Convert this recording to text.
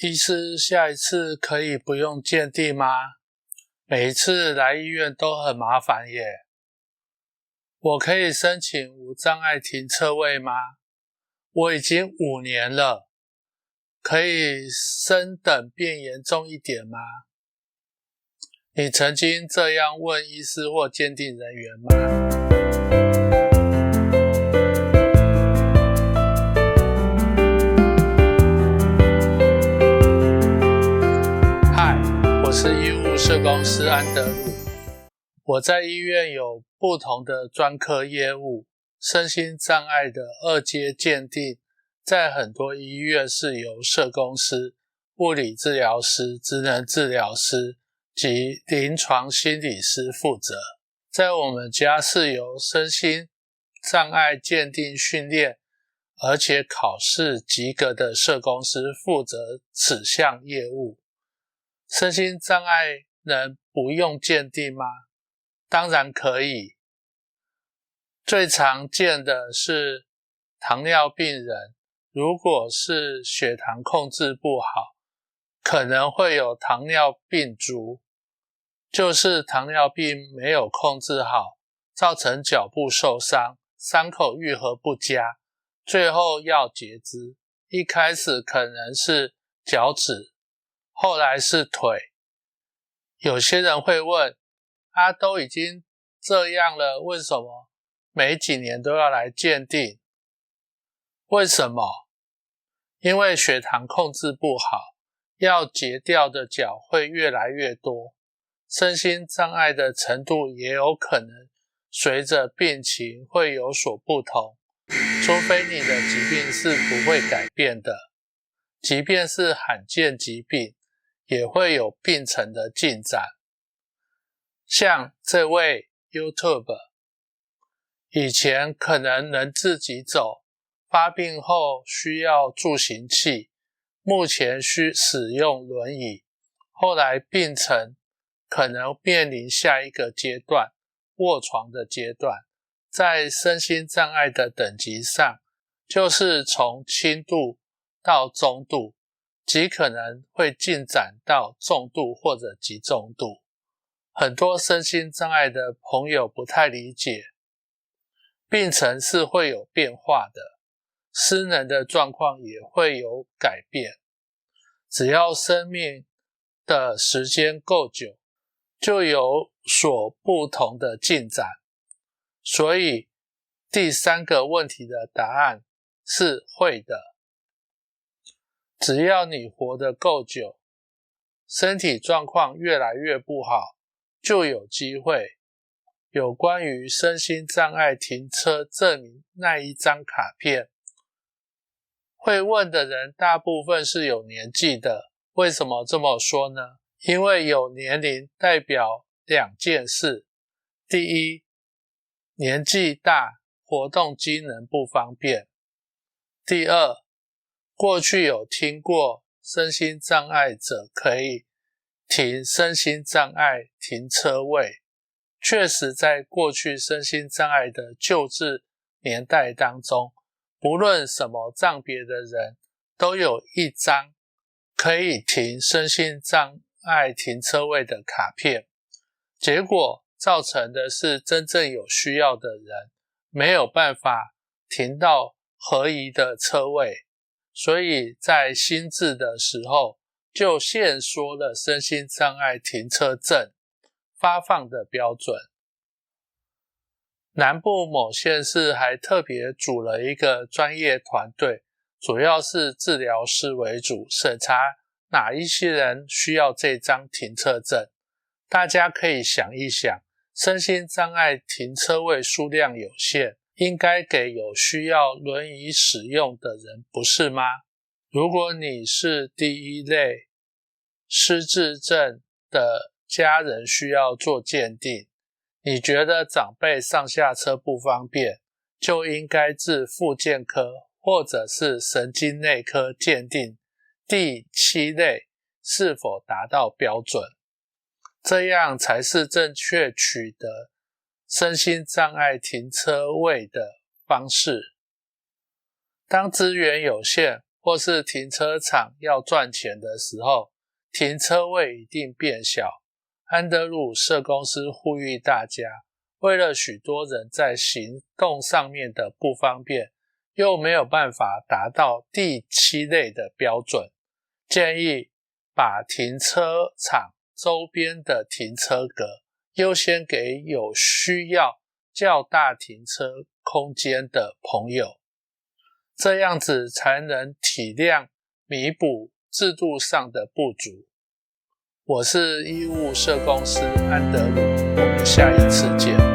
医师下一次可以不用鉴定吗？每一次来医院都很麻烦耶。我可以申请无障碍停车位吗？我已经5年了，可以升等变严重一点吗？你曾经这样问医师或鉴定人员吗？我是医务社工师安德鲁。我在医院有不同的专科业务，身心障碍的2阶鉴定，在很多医院是由社工师、物理治疗师、职能治疗师及临床心理师负责。在我们家是由身心障碍鉴定训练，而且考试及格的社工师负责此项业务。身心障碍能不用鉴定吗？当然可以。最常见的是糖尿病人，如果是血糖控制不好，可能会有糖尿病足，就是糖尿病没有控制好，造成脚部受伤，伤口愈合不佳，最后要截肢。一开始可能是脚趾，后来是腿。有些人会问，都已经这样了，为什么每几年都要来鉴定？为什么？因为血糖控制不好，要截掉的脚会越来越多，身心障碍的程度也有可能随着病情会有所不同，除非你的疾病是不会改变的，即便是罕见疾病，也会有病程的进展。像这位 YouTuber， 以前可能自己走，发病后需要助行器，目前需使用轮椅，后来病程可能面临下一个阶段，卧床的阶段，在身心障碍的等级上，就是从轻度到中度，极可能会进展到重度或者极重度。很多身心障碍的朋友不太理解，病程是会有变化的，失能的状况也会有改变，只要生命的时间够久，就有所不同的进展。所以第3个问题的答案是会的。只要你活得够久，身体状况越来越不好，就有机会。有关于身心障碍停车证明那一张卡片，会问的人大部分是有年纪的。为什么这么说呢？因为有年龄代表2件事。第一，年纪大，活动机能不方便。第二，过去有听过身心障碍者可以停身心障碍停车位，确实在过去身心障碍的救治年代当中，不论什么障别的人都有一张可以停身心障碍停车位的卡片，结果造成的是真正有需要的人没有办法停到合宜的车位，所以在新制的时候就限缩了身心障碍停车证发放的标准。南部某县市还特别组了一个专业团队，主要是治疗师为主，审查哪一些人需要这张停车证。大家可以想一想，身心障碍停车位数量有限，应该给有需要轮椅使用的人，不是吗？如果你是第1类失智症的家人需要做鉴定，你觉得长辈上下车不方便，就应该至复健科或者是神经内科鉴定第7类是否达到标准，这样才是正确取得身心障碍停车位的方式。当资源有限，或是停车场要赚钱的时候，停车位一定变小。安德鲁社公司呼吁大家，为了许多人在行动上面的不方便，又没有办法达到第7类的标准，建议把停车场周边的停车格优先给有需要较大停车空间的朋友，这样子才能体谅弥补制度上的不足。我是医务社公司安德鲁，我们下一次见。